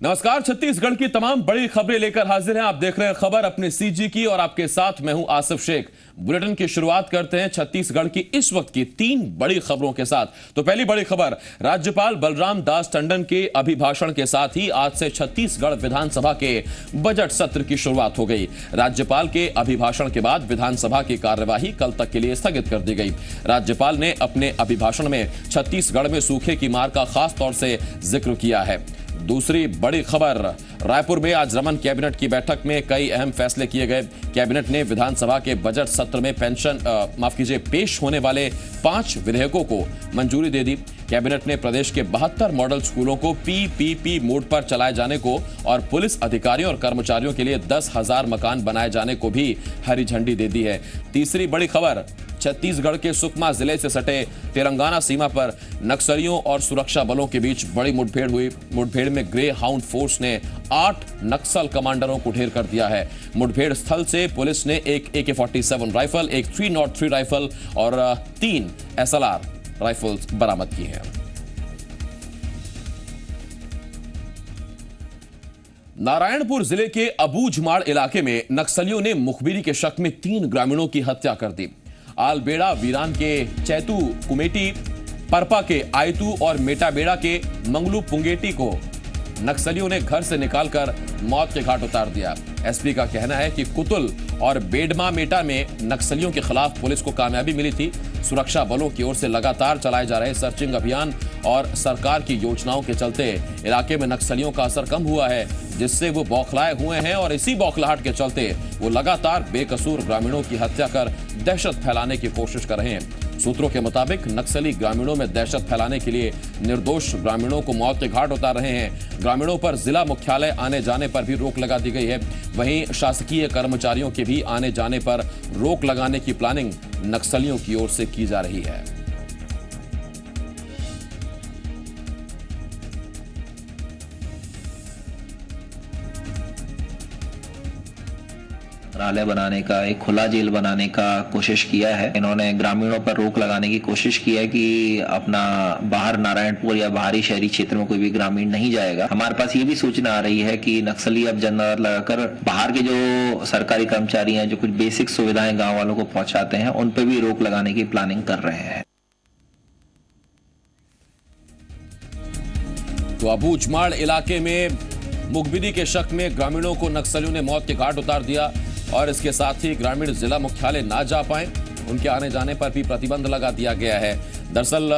नमस्कार। छत्तीसगढ़ की तमाम बड़ी खबरें लेकर हाजिर हैं। आप देख रहे हैं खबर अपने सीजी की और आपके साथ मैं हूं आसिफ शेख। बुलेटिन की शुरुआत करते हैं छत्तीसगढ़ की इस वक्त की 3 बड़ी खबरों के साथ। तो पहली बड़ी खबर, राज्यपाल बलराम दास टंडन के अभिभाषण के साथ ही आज से छत्तीसगढ़ विधानसभा के बजट सत्र की शुरुआत हो गई। राज्यपाल के अभिभाषण के बाद विधानसभा की कार्यवाही कल तक के लिए स्थगित कर दी गई। राज्यपाल ने अपने अभिभाषण में छत्तीसगढ़ में सूखे की मार का खास तौर से जिक्र किया है। दूसरी बड़ी खबर, रायपुर में आज रमन कैबिनेट की बैठक में कई अहम फैसले किए गए। कैबिनेट ने विधानसभा के बजट सत्र में पेश होने वाले 5 विधेयकों को मंजूरी दे दी। कैबिनेट ने प्रदेश के 72 मॉडल स्कूलों को पीपीपी मोड पर चलाए जाने को और पुलिस अधिकारियों और कर्मचारियों के लिए 10,000 मकान बनाए जाने को भी हरी झंडी दे दी है। तीसरी बड़ी खबर, छत्तीसगढ़ के सुकमा जिले से सटे तेलंगाना सीमा पर नक्सलियों और सुरक्षा बलों के बीच बड़ी मुठभेड़ हुई। मुठभेड़ में ग्रे हाउंड फोर्स ने 8 नक्सल कमांडरों को ढेर कर दिया है। मुठभेड़ स्थल से पुलिस ने एक AK-47 राइफल, एक 303 राइफल और 3 SLR राइफल्स बरामद की हैं। नारायणपुर जिले के अबूझमाड़ इलाके में नक्सलियों ने मुखबिरी के शक में 3 ग्रामीणों की हत्या कर दी। आलबेड़ा वीरान के चैतू कुमेटी, परपा के आयतू और मेटाबेड़ा के मंगलू पुंगेटी को नक्सलियों ने घर से निकालकर मौत के घाट उतार दिया। एसपी का कहना है कि कुतुल और बेडमा मेटा में नक्सलियों के खिलाफ पुलिस को कामयाबी मिली थी। सुरक्षा बलों की ओर से लगातार चलाए जा रहे सर्चिंग अभियान और सरकार की योजनाओं के चलते इलाके में नक्सलियों का असर कम हुआ है, जिससे वो बौखलाए हुए हैं और इसी बौखलाहट के चलते वो लगातार बेकसूर ग्रामीणों की हत्या कर दहशत फैलाने की कोशिश कर रहे हैं। सूत्रों के मुताबिक नक्सली ग्रामीणों में दहशत फैलाने के लिए निर्दोष ग्रामीणों को मौत के घाट उतार रहे हैं। ग्रामीणों पर जिला मुख्यालय आने जाने पर भी रोक लगा दी गई है। वहीं शासकीय कर्मचारियों के भी आने जाने पर रोक लगाने की प्लानिंग नक्सलियों की ओर से की जा रही है। संग्रहालय बनाने का, एक खुला जेल बनाने का कोशिश किया है। इन्होंने ग्रामीणों पर रोक लगाने की कोशिश की है कि अपना बाहर नारायणपुर या बाहरी शहरी क्षेत्र में कोई भी ग्रामीण नहीं जाएगा। हमारे पास ये भी सूचना आ रही है कि नक्सली अब जनरल लगाकर बाहर के जो सरकारी कर्मचारी हैं, जो कुछ बेसिक सुविधाएं गाँव वालों को पहुंचाते हैं, उन पर भी रोक लगाने की प्लानिंग कर रहे हैं। तो अबूझमाड़ इलाके में मुखबिरी के शक में ग्रामीणों को नक्सलियों ने मौत के घाट उतार दिया और इसके साथ ही ग्रामीण जिला मुख्यालय ना जा पाए, उनके आने जाने पर भी प्रतिबंध लगा दिया गया है। दरअसल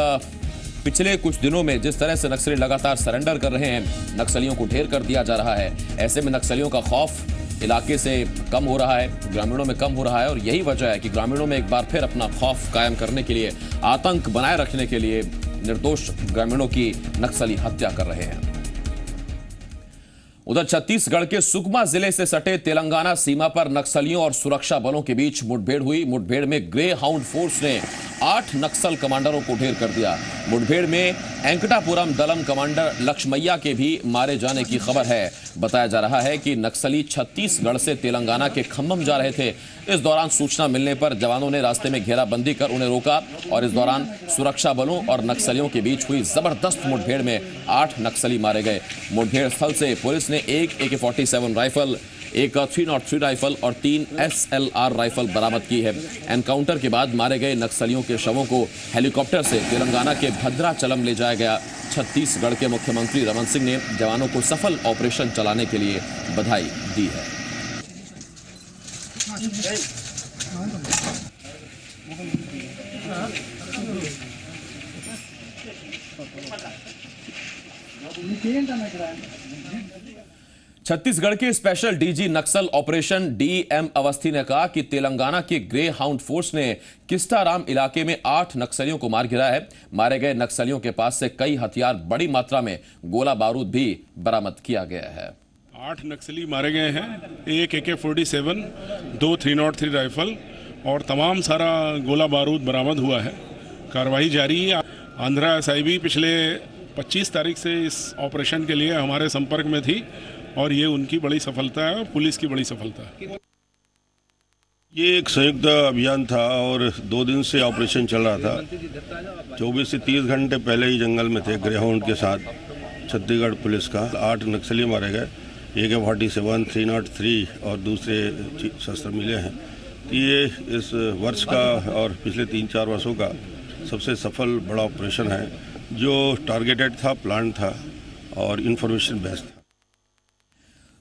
पिछले कुछ दिनों में जिस तरह से नक्सली लगातार सरेंडर कर रहे हैं, नक्सलियों को ढेर कर दिया जा रहा है, ऐसे में नक्सलियों का खौफ इलाके से कम हो रहा है, ग्रामीणों में कम हो रहा है और यही वजह है कि ग्रामीणों में एक बार फिर अपना खौफ कायम करने के लिए, आतंक बनाए रखने के लिए निर्दोष ग्रामीणों की नक्सली हत्या कर रहे हैं। उधर छत्तीसगढ़ के सुकमा जिले से सटे तेलंगाना सीमा पर नक्सलियों और सुरक्षा बलों के बीच मुठभेड़ हुई। मुठभेड़ में ग्रे हाउंड फोर्स ने 8 नक्सल कमांडरों को ढेर कर दिया। मुठभेड़ में एंकटापुरम दलम कमांडर लक्ष्मैया के भी मारे जाने की खबर है। बताया जा रहा है कि नक्सली छत्तीसगढ़ से तेलंगाना के खम्मम जा रहे थे। इस दौरान सूचना मिलने पर जवानों ने रास्ते में घेराबंदी कर उन्हें रोका और इस दौरान सुरक्षा बलों और नक्सलियों के बीच हुई जबरदस्त मुठभेड़ में 8 नक्सली मारे गए। मुठभेड़ स्थल से पुलिस ने एक AK-47 राइफल, एक 303 राइफल और 3 SLR राइफल बरामद की है। एनकाउंटर के बाद मारे गए नक्सलियों के शवों को हेलीकॉप्टर से तेलंगाना के भद्राचलम ले जाया गया। छत्तीसगढ़ के मुख्यमंत्री रमन सिंह ने जवानों को सफल ऑपरेशन चलाने के लिए बधाई दी है। छत्तीसगढ़ के स्पेशल डीजी नक्सल ऑपरेशन DM अवस्थी ने कहा कि तेलंगाना के ग्रे हाउंड फोर्स ने किस्टाराम इलाके में 8 नक्सलियों को मार गिराया है। मारे गए नक्सलियों के पास से कई हथियार, बड़ी मात्रा में गोला बारूद भी बरामद किया गया है। 8 नक्सली मारे गए हैं, एक AK-47, 2 303 राइफल और तमाम सारा गोला बारूद बरामद हुआ है। कार्रवाई जारी है। आंध्रा SIB पिछले 25 तारीख से इस ऑपरेशन के लिए हमारे संपर्क में थी और ये उनकी बड़ी सफलता है और पुलिस की बड़ी सफलता है। ये एक संयुक्त अभियान था और 2 दिन से ऑपरेशन चल रहा था। 24 से 30 घंटे पहले ही जंगल में थे ग्रेहाउंड के साथ छत्तीसगढ़ पुलिस का 8 नक्सली मारे गए, AK-47, 303 और दूसरे शस्त्र मिले हैं। ये इस वर्ष का और पिछले 3-4 वर्षों का सबसे सफल बड़ा ऑपरेशन है, जो टारगेटेड था, प्लान था और इंफॉर्मेशन बेस्ड था।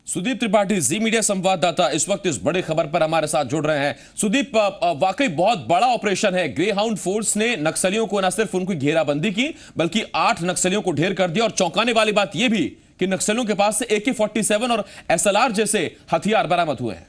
सुदीप त्रिपाठी, जी मीडिया संवाददाता, इस वक्त इस बड़ी खबर पर हमारे साथ जुड़ रहे हैं। सुदीप, वाकई बहुत बड़ा ऑपरेशन है। ग्रे हाउंड फोर्स ने नक्सलियों को न सिर्फ उनकी घेराबंदी की, बल्कि 8 नक्सलियों को ढेर कर दिया। और चौंकाने वाली बात यह भी कि नक्सलियों के पास से AK-47 और SLR जैसे हथियार बरामद हुए हैं।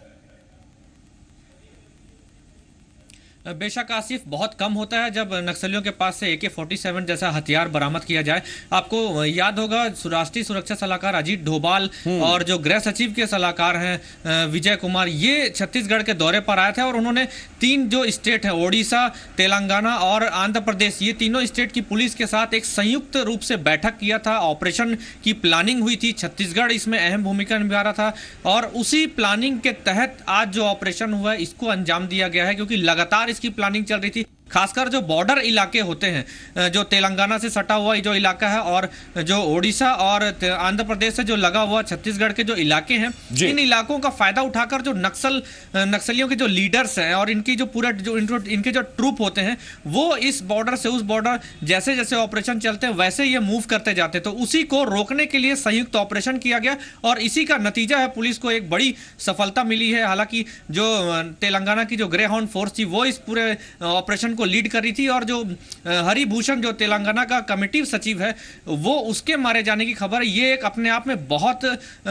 बेशक आसिफ, बहुत कम होता है जब नक्सलियों के पास से AK-47 जैसा हथियार बरामद किया जाए। आपको याद होगा राष्ट्रीय सुरक्षा सलाहकार अजीत डोभाल और जो गृह सचिव के सलाहकार हैं विजय कुमार, ये छत्तीसगढ़ के दौरे पर आए थे और उन्होंने 3 जो स्टेट हैं, ओडिशा, तेलंगाना और आंध्र प्रदेश, ये तीनों स्टेट की पुलिस के साथ एक संयुक्त रूप से बैठक किया था। ऑपरेशन की प्लानिंग हुई थी, छत्तीसगढ़ इसमें अहम भूमिका निभा रहा था और उसी प्लानिंग के तहत आज जो ऑपरेशन हुआ है इसको अंजाम दिया गया है, क्योंकि लगातार इसकी प्लानिंग चल रही थी। खासकर जो बॉर्डर इलाके होते हैं, जो तेलंगाना से सटा हुआ जो इलाका है और जो ओडिशा और आंध्र प्रदेश से जो लगा हुआ छत्तीसगढ़ के जो इलाके हैं, इन इलाकों का फायदा उठाकर जो नक्सलियों के जो लीडर्स हैं और इनकी जो पूरा जो इनके जो ट्रूप होते हैं, वो इस बॉर्डर से उस बॉर्डर जैसे जैसे ऑपरेशन चलते हैं वैसे ये मूव करते जाते। तो उसी को रोकने के लिए संयुक्त ऑपरेशन किया गया और इसी का नतीजा है, पुलिस को एक बड़ी सफलता मिली है। हालांकि जो तेलंगाना की जो ग्रे हाउंड फोर्स थी वो इस पूरे ऑपरेशन को लीड कर रही थी और जो हरिभूषण जो तेलंगाना का कमेटी सचिव है, वो उसके मारे जाने की खबर है। ये एक अपने आप में बहुत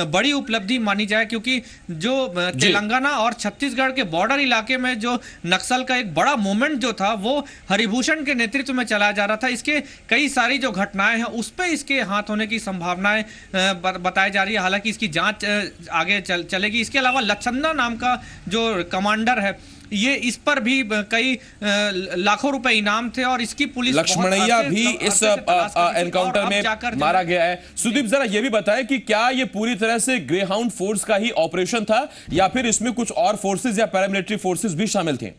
बड़ी उपलब्धि मानी जाए, क्योंकि जो तेलंगाना और छत्तीसगढ़ के बॉर्डर इलाके में जो नक्सल का एक बड़ा मूवमेंट जो था वो हरिभूषण के नेतृत्व में चलाया जा रहा था। इसके कई सारी जो घटनाएं हैं उस पर इसके हाथ होने की संभावनाएं बताई जा रही है। हालांकि इसकी जांच आगे चलेगी। इसके अलावा लच्छन्ना नाम का जो कमांडर है, ये इस पर भी कई लाखों रुपए इनाम थे और इसकी पुलिस लक्ष्मणैया भी इस एनकाउंटर में मारा गया है। सुदीप, जरा ये भी बताएं कि क्या ये पूरी तरह से ग्रे हाउंड फोर्स का ही ऑपरेशन था या फिर इसमें कुछ और फोर्सेस या पैरामिलिट्री फोर्सेस भी शामिल थे?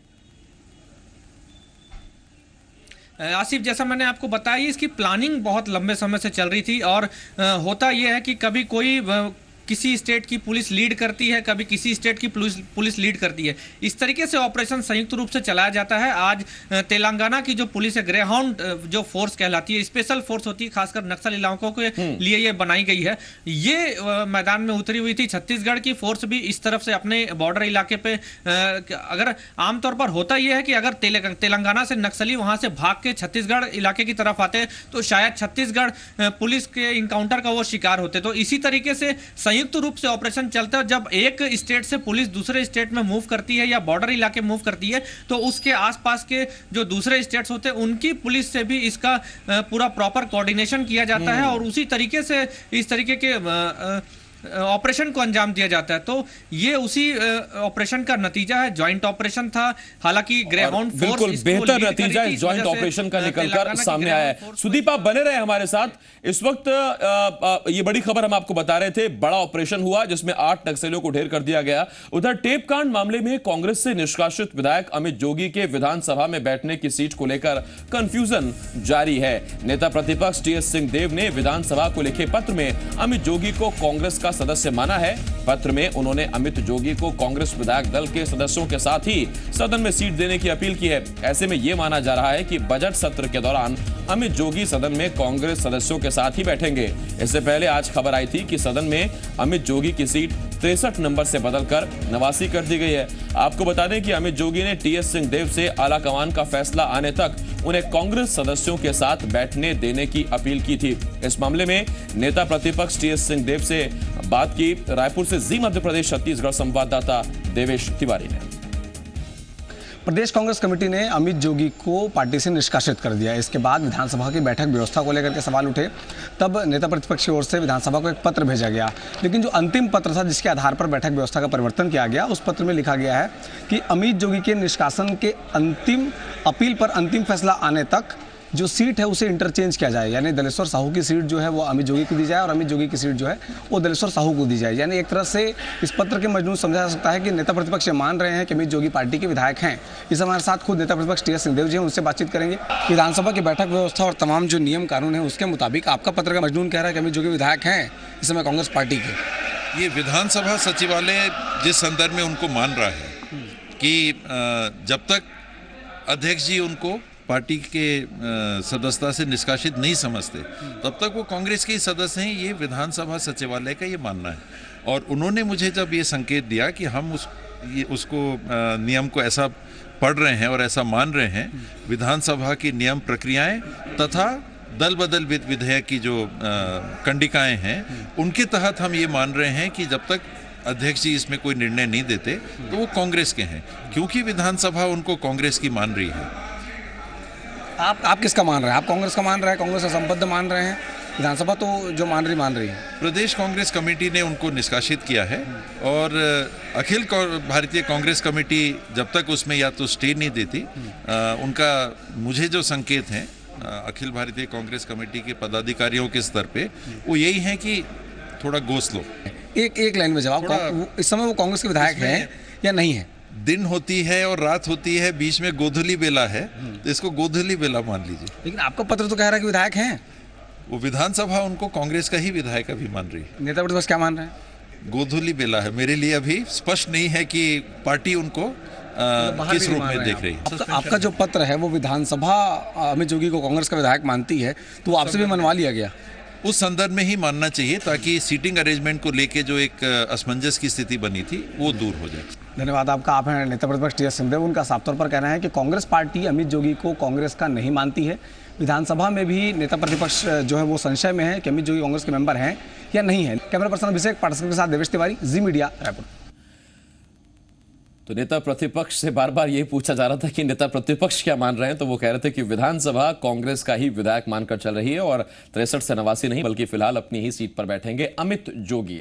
आसिफ, जैसा मैंने आपको बताया, इसकी प्लानिंग बहुत लंबे समय से चल रही थी और होता यह है कि कभी कोई किसी स्टेट की पुलिस लीड करती है, कभी किसी स्टेट की पुलिस लीड करती है। इस तरीके से ऑपरेशन संयुक्त रूप से चलाया जाता है। आज तेलंगाना की जो पुलिस है, ग्रे हाउंड जो फोर्स कहलाती है, स्पेशल फोर्स होती है, खासकर नक्सल इलाकों के लिए ये बनाई गई है, ये मैदान में उतरी हुई थी। छत्तीसगढ़ की फोर्स भी इस तरफ से अपने बॉर्डर इलाके पे, अगर आमतौर पर होता यह है कि अगर तेलंगाना से नक्सली वहां से भाग के छत्तीसगढ़ इलाके की तरफ आते तो शायद छत्तीसगढ़ पुलिस के इनकाउंटर का वो शिकार होते। तो इसी तरीके से संयुक्त रूप से ऑपरेशन चलता है। जब एक स्टेट से पुलिस दूसरे स्टेट में मूव करती है या बॉर्डर इलाके मूव करती है, तो उसके आसपास के जो दूसरे स्टेट्स होते हैं उनकी पुलिस से भी इसका पूरा प्रॉपर कोऑर्डिनेशन किया जाता है और उसी तरीके से इस तरीके के ऑपरेशन को अंजाम दिया जाता है। तो ये उसी ऑपरेशन का नतीजा है। जॉइंट ऑपरेशन था, हालांकि ग्रे हाउंड फोर्स बिल्कुल बेहतर नतीजा इस जॉइंट ऑपरेशन का निकलकर सामने आया है। सुदीप, आप बने रहे हमारे साथ। इस वक्त ये बड़ी खबर हम आपको बता रहे थे, बड़ा ऑपरेशन हुआ जिसमें 8 नक्सलियों को ढेर कर दिया गया। उधर टेपकांड मामले में कांग्रेस से निष्कासित विधायक अमित जोगी के विधानसभा में बैठने की सीट को लेकर कंफ्यूजन जारी है। नेता प्रतिपक्ष TS सिंहदेव ने विधानसभा को लिखे पत्र में अमित जोगी को कांग्रेस का सदस्य माना है। पत्र में उन्होंने अमित जोगी को कांग्रेस विधायक दल के सदस्यों के साथ ही सदन में सीट देने की अपील की है। ऐसे में यह माना जा रहा है कि बजट सत्र के दौरान अमित जोगी सदन में कांग्रेस सदस्यों के साथ ही बैठेंगे। इससे पहले आज खबर आई थी कि सदन में अमित जोगी की सीट 63 नंबर से बदलकर 89 कर दी गई है। आपको बता दें कि अमित जोगी ने TS सिंहदेव से आलाकमान का फैसला आने तक उन्हें कांग्रेस सदस्यों के साथ बैठने देने की अपील की थी। इस मामले में नेता प्रतिपक्ष TS सिंहदेव से बात की रायपुर से जी मध्य प्रदेश छत्तीसगढ़ संवाददाता देवेश तिवारी ने। प्रदेश कांग्रेस कमेटी ने अमित जोगी को पार्टी से निष्कासित कर दिया। इसके बाद विधानसभा की बैठक व्यवस्था को लेकर के सवाल उठे। तब नेता प्रतिपक्ष की ओर से विधानसभा को एक पत्र भेजा गया, लेकिन जो अंतिम पत्र था जिसके आधार पर बैठक व्यवस्था का परिवर्तन किया गया, उस पत्र में लिखा गया है कि अमित जोगी के निष्कासन के अंतिम अपील पर अंतिम फैसला आने तक जो सीट है उसे इंटरचेंज किया जाए, यानी दलेश्वर साहू की सीट जो है वो अमित जोगी को दी जाए और अमित जोगी की सीट जो है वो दलेश्वर साहू को दी जाए। यानी एक तरह से इस पत्र के मजमून समझा जा सकता है कि नेता प्रतिपक्ष मान रहे हैं कि अमित जोगी पार्टी के विधायक हैं। इस हमारे साथ खुद नेता प्रतिपक्ष टी एस सिंहदेव जी हैं, उनसे बातचीत करेंगे। विधानसभा की बैठक व्यवस्था और तमाम जो नियम कानून है उसके मुताबिक आपका पत्र का मजमून कह रहा है कि अमित जोगी विधायक हैं इस समय कांग्रेस पार्टी के। ये विधानसभा सचिवालय जिस संदर्भ में उनको मान रहा है कि जब तक अध्यक्ष जी उनको पार्टी के सदस्यता से निष्कासित नहीं समझते तब तक वो कांग्रेस के ही सदस्य हैं, ये विधानसभा सचिवालय का ये मानना है। और उन्होंने मुझे जब ये संकेत दिया कि हम उसको नियम को ऐसा पढ़ रहे हैं और ऐसा मान रहे हैं, विधानसभा की नियम प्रक्रियाएं तथा दल बदल विधेयक की जो कंडिकाएं हैं उनके तहत हम ये मान रहे हैं कि जब तक अध्यक्ष जी इसमें कोई निर्णय नहीं देते तो वो कांग्रेस के हैं, क्योंकि विधानसभा उनको कांग्रेस की मान रही है। आप किसका मान रहे हैं? आप कांग्रेस का मान रहे हैं, कांग्रेस का संबद्ध मान रहे हैं, विधानसभा तो जो मान रही है। प्रदेश कांग्रेस कमेटी ने उनको निष्कासित किया है और अखिल भारतीय कांग्रेस कमेटी जब तक उसमें या तो स्टे नहीं देती, उनका मुझे जो संकेत हैं अखिल भारतीय कांग्रेस कमेटी के पदाधिकारियों के स्तर पे वो यही है कि थोड़ा गोस लो। एक लाइन में जवाब, इस समय वो कांग्रेस के विधायक हैं या नहीं है? दिन होती है और रात होती है, बीच में गोधूली बेला है, तो इसको गोधूली बेला मान लीजिए। लेकिन आपका पत्र तो कह रहा है कि विधायक हैं। वो विधानसभा उनको कांग्रेस का ही विधायक अभी मान रही है। नेता प्रतिपक्ष क्या मान रहे हैं? गोधूली बेला है, मेरे लिए अभी स्पष्ट नहीं है कि पार्टी उनको किस रूप में देख रही है। आपका जो पत्र है वो विधानसभा अमित जोगी को कांग्रेस का विधायक मानती है, तो आपसे भी मनवा लिया गया। उस संदर्भ में ही मानना चाहिए ताकि सीटिंग अरेंजमेंट को लेके जो एक असमंजस की स्थिति बनी थी वो दूर हो जाए। धन्यवाद आपका। आप हैं नेता प्रतिपक्ष टी एस सिंहदेव। उनका साफ तौर पर कहना है कि कांग्रेस पार्टी अमित जोगी को कांग्रेस का नहीं मानती है। विधानसभा में भी नेता प्रतिपक्ष जो है वो संशय में है कि अमित जोगी कांग्रेस के मेंबर हैं या नहीं है। कैमरा पर्सन अभिषेक पाठक के साथ देवेश तिवारी, जी मीडिया, रायपुर। तो नेता प्रतिपक्ष से बार बार यही पूछा जा रहा था कि नेता प्रतिपक्ष क्या मान रहे हैं, तो वो कह रहे थे कि विधानसभा कांग्रेस का ही विधायक मानकर चल रही है और 63 से 89 नहीं बल्कि फिलहाल अपनी ही सीट पर बैठेंगे अमित जोगी।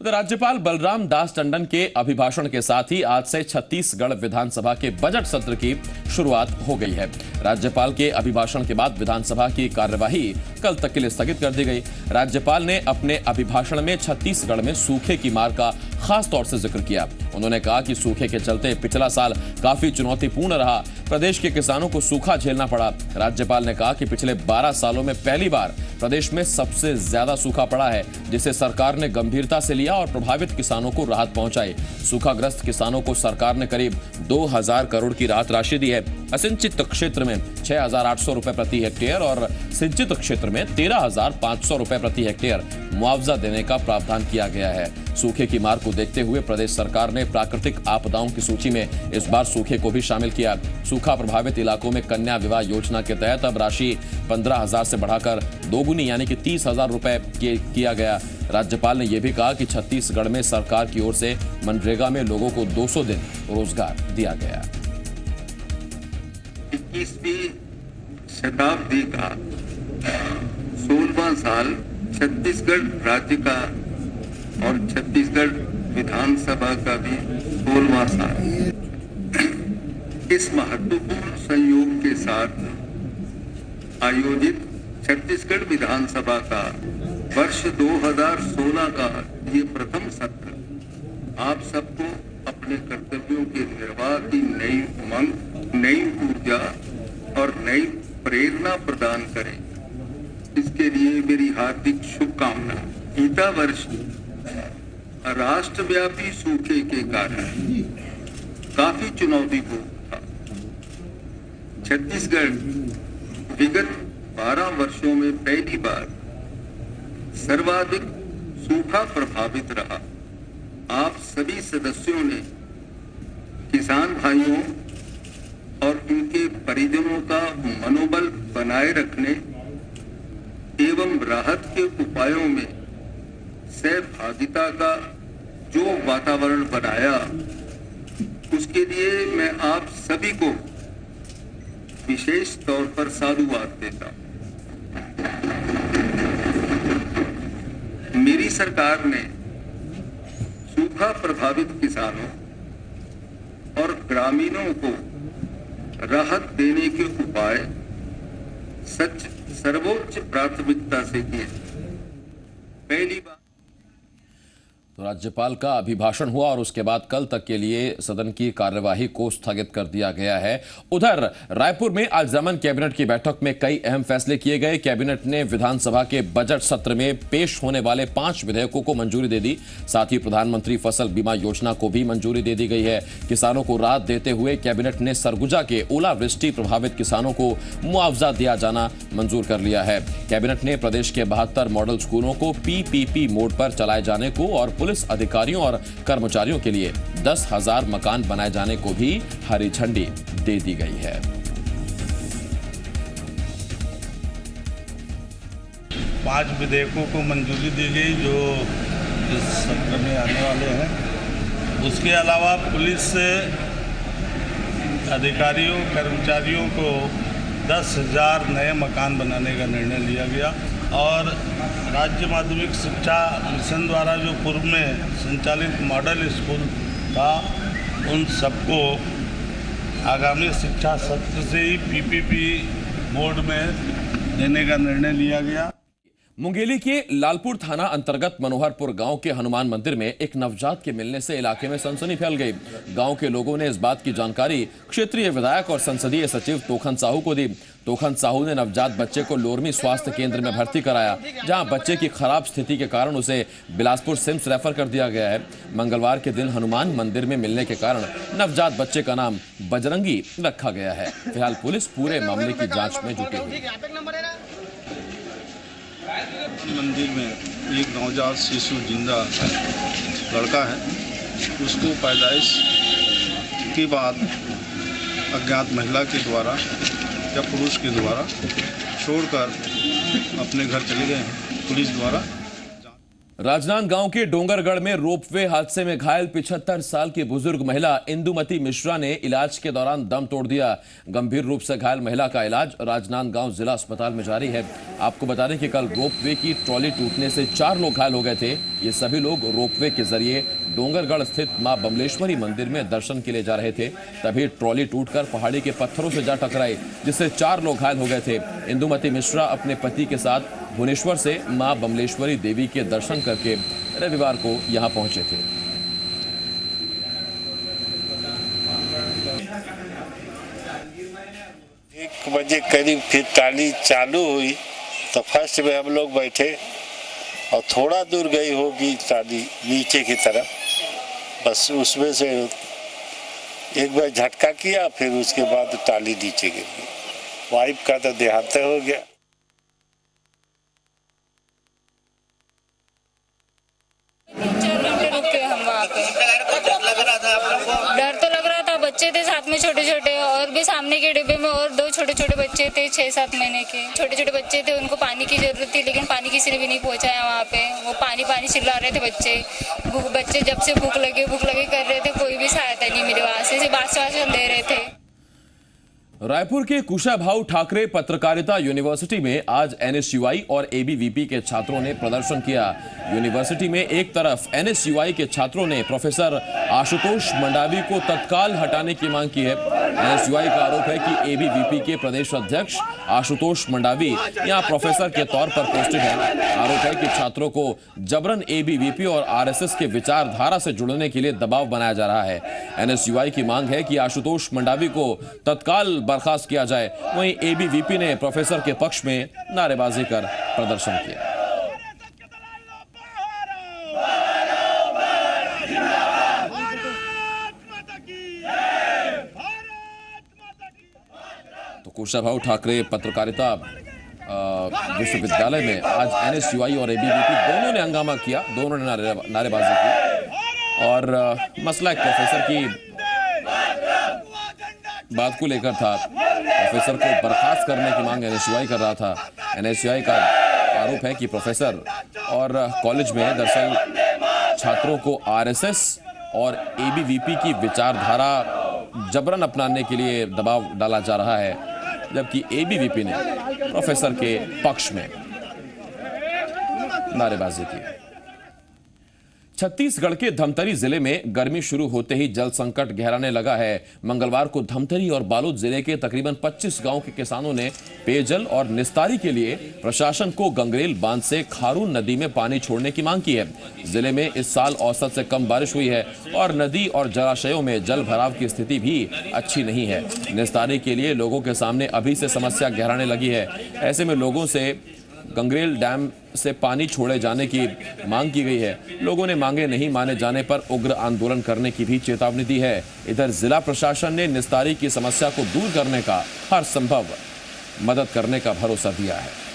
उधर राज्यपाल बलराम दास टंडन के अभिभाषण के साथ ही आज से छत्तीसगढ़ विधानसभा के बजट सत्र की शुरुआत हो गई है। राज्यपाल के अभिभाषण के बाद विधानसभा की कार्यवाही कल तक के लिए स्थगित कर दी गई। राज्यपाल ने अपने अभिभाषण में छत्तीसगढ़ में सूखे की मार का खास तौर से जिक्र किया। उन्होंने कहा कि सूखे के चलते पिछला साल काफी चुनौतीपूर्ण रहा, प्रदेश के किसानों को सूखा झेलना पड़ा। राज्यपाल ने कहा कि पिछले 12 सालों में पहली बार प्रदेश में सबसे ज्यादा सूखा पड़ा है, जिसे सरकार ने गंभीरता से लिया और प्रभावित किसानों को राहत पहुंचाई। सूखाग्रस्त किसानों को सरकार ने करीब 2000 करोड़ की राहत राशि दी है। असिंचित क्षेत्र में 6800 रुपए प्रति हेक्टेयर और सिंचित क्षेत्र में 13500 रुपए प्रति हेक्टेयर मुआवजा देने का प्रावधान किया गया है। सूखे की मार को देखते हुए प्रदेश सरकार ने प्राकृतिक आपदाओं की सूची में इस बार सूखे को भी शामिल किया। सूखा प्रभावित इलाकों में कन्या विवाह योजना के तहत अब राशि 15,000 से बढ़ाकर दोगुनी यानी कि 30,000 रुपए किया गया। राज्यपाल ने यह भी कहा कि छत्तीसगढ़ में सरकार की ओर से मनरेगा में लोगों को 200 दिन रोजगार दिया गया। 21वीं शताब्दी का 16वां साल छत्तीसगढ़ राज्य का और छत्तीसगढ़ विधानसभा का भी 16वां साल। इस महत्वपूर्ण संयोग के साथ आयोजित छत्तीसगढ़ विधानसभा का वर्ष 2016 का ये प्रथम सत्र आप सबको अपने कर्तव्यों के निर्वाह की नई उमंग, नई ऊर्जा और नई प्रेरणा प्रदान करें, इसके लिए मेरी हार्दिक शुभकामनाएं। बीता वर्ष राष्ट्रव्यापी सूखे के कारण काफी चुनौतीपूर्ण था। छत्तीसगढ़ विगत 12 वर्षों में पहली बार सर्वाधिक सूखा प्रभावित रहा। आप सभी सदस्यों ने किसान भाइयों और उनके परिजनों का मनोबल बनाए रखने एवं राहत के उपायों में सहभागिता का जो वातावरण बनाया, उसके लिए मैं आप सभी को विशेष तौर पर साधुवाद देता हूं। मेरी सरकार ने सूखा प्रभावित किसानों और ग्रामीणों को राहत देने के उपाय सच सर्वोच्च प्राथमिकता से किए। पहली बात तो राज्यपाल का अभिभाषण हुआ और उसके बाद कल तक के लिए सदन की कार्यवाही को स्थगित कर दिया गया है। उधर रायपुर में आज जमन कैबिनेट की बैठक में कई अहम फैसले किए गए। कैबिनेट ने विधानसभा के बजट सत्र में पेश होने वाले 5 विधेयकों को मंजूरी दे दी। साथ ही प्रधानमंत्री फसल बीमा योजना को भी मंजूरी दे दी गई है। किसानों को राहत देते हुए कैबिनेट ने सरगुजा के ओलावृष्टि प्रभावित किसानों को मुआवजा दिया जाना मंजूर कर लिया है। कैबिनेट ने प्रदेश के 72 मॉडल स्कूलों को PPP मोड पर चलाए जाने को और पुलिस अधिकारियों और कर्मचारियों के लिए 10,000 मकान बनाए जाने को भी हरी झंडी दे दी गई है। 5 विधेयकों को मंजूरी दी गई जो इस सत्र में आने वाले हैं। उसके अलावा पुलिस अधिकारियों कर्मचारियों को 10,000 नए मकान बनाने का निर्णय लिया गया और राज्य माध्यमिक शिक्षा मिशन द्वारा जो पूर्व में संचालित मॉडल स्कूल था उन सबको आगामी शिक्षा सत्र से ही PPP मोड में देने का निर्णय लिया गया। मुंगेली के लालपुर थाना अंतर्गत मनोहरपुर गांव के हनुमान मंदिर में एक नवजात के मिलने से इलाके में सनसनी फैल गई। गांव के लोगों ने इस बात की जानकारी क्षेत्रीय विधायक और संसदीय सचिव तोखन साहू को दी। तोखन साहू ने नवजात बच्चे को लोरमी स्वास्थ्य केंद्र में भर्ती कराया, जहां बच्चे की खराब स्थिति के कारण उसे बिलासपुर सिम्स रेफर कर दिया गया है। मंगलवार के दिन हनुमान मंदिर में मिलने के कारण नवजात बच्चे का नाम बजरंगी रखा गया है। फिलहाल पुलिस पूरे मामले की जांच में जुटी हुई है। मंदिर में एक नवजात शिशु जिंदा लड़का है, उसको पैदाइश के बाद अज्ञात महिला के द्वारा या पुरुष के द्वारा छोड़कर अपने घर चले गए हैं पुलिस द्वारा। राजनांदगांव के डोंगरगढ़ में रोपवे हादसे में घायल 75 साल की बुजुर्ग महिला इंदुमती मिश्रा ने इलाज के दौरान दम तोड़ दिया। गंभीर रूप से घायल महिला का इलाज राजनांदगांव जिला अस्पताल में जारी है। आपको बता दें कि कल रोपवे की ट्रॉली टूटने से 4 लोग घायल हो गए थे। ये सभी लोग रोपवे के जरिए डोंगरगढ़ स्थित मां बमलेश्वरी मंदिर में दर्शन के लिए जा रहे थे। तभी ट्रॉली टूटकर पहाड़ी के पत्थरों से जा टकराई, जिससे 4 लोग घायल हो गए थे। इंदुमती मिश्रा अपने पति के साथ भुवनेश्वर से मां बमलेश्वरी देवी के दर्शन करके रविवार को यहां पहुंचे थे। 1 बजे करीब फिर ट्राली चालू हुई तो फर्स्ट में हम लोग बैठे और थोड़ा दूर गई होगी ट्राली नीचे की तरफ, बस उसमें से एक बार झटका किया, फिर उसके बाद ट्राली नीचे गिर गई। वाइफ का तो देहांत हो गया। डर तो लग रहा था, बच्चे थे साथ में छोटे छोटे, और भी सामने के डिब्बे में और 2 छोटे छोटे बच्चे थे 6-7 महीने के। छोटे छोटे बच्चे थे, उनको पानी की जरूरत थी, लेकिन पानी किसी ने भी नहीं पहुंचाया वहाँ पे। वो पानी पानी चिल्ला रहे थे बच्चे जब से भूख लगे कर रहे थे, कोई भी सहायता नहीं मिली वहाँ से, सिर्फ आश्वासन दे रहे थे। रायपुर के कुशाभाऊ ठाकरे पत्रकारिता यूनिवर्सिटी में आज NSUI और ABVP के छात्रों ने प्रदर्शन किया। यूनिवर्सिटी में एक तरफ NSUI के छात्रों ने प्रोफेसर आशुतोष मंडावी को तत्काल हटाने की मांग की है। NSUI का आरोप है कि ABVP के प्रदेश अध्यक्ष आशुतोष मंडावी यहां प्रोफेसर के तौर पर पोस्टेड है। आरोप है कि छात्रों को जबरन ABVP और RSS के विचारधारा से जुड़ने के लिए दबाव बनाया जा रहा है। NSUI की मांग है कि आशुतोष मंडावी को तत्काल बर्खास्त किया जाए। वहीं ABVP ने प्रोफेसर के पक्ष में नारेबाजी कर प्रदर्शन किया। तो कुशाभाऊ ठाकरे पत्रकारिता विश्वविद्यालय में आज NSUI और ABVP दोनों ने हंगामा किया, दोनों ने नारेबाजी की और मसला एक प्रोफेसर की बात को लेकर था। प्रोफेसर को बर्खास्त करने की मांग NSUI कर रहा था। NSUI का आरोप है कि प्रोफेसर और कॉलेज में दरअसल छात्रों को RSS और ABVP की विचारधारा जबरन अपनाने के लिए दबाव डाला जा रहा है, जबकि ABVP ने प्रोफेसर के पक्ष में नारेबाजी की। छत्तीसगढ़ के धमतरी जिले में गर्मी शुरू होते ही जल संकट गहराने लगा है। मंगलवार को धमतरी और बालोद जिले के तकरीबन 25 गांव के किसानों ने पेयजल और निस्तारी के लिए प्रशासन को गंगरेल बांध से खारून नदी में पानी छोड़ने की मांग की है। जिले में इस साल औसत से कम बारिश हुई है और नदी और जलाशयों में जल भराव की स्थिति भी अच्छी नहीं है। निस्तारी के लिए लोगों के सामने अभी से समस्या गहराने लगी है। ऐसे में लोगों से गंगरेल डैम से पानी छोड़े जाने की मांग की गई है। लोगों ने मांगे नहीं माने जाने पर उग्र आंदोलन करने की भी चेतावनी दी है। इधर जिला प्रशासन ने निस्तारी की समस्या को दूर करने का हर संभव मदद करने का भरोसा दिया है।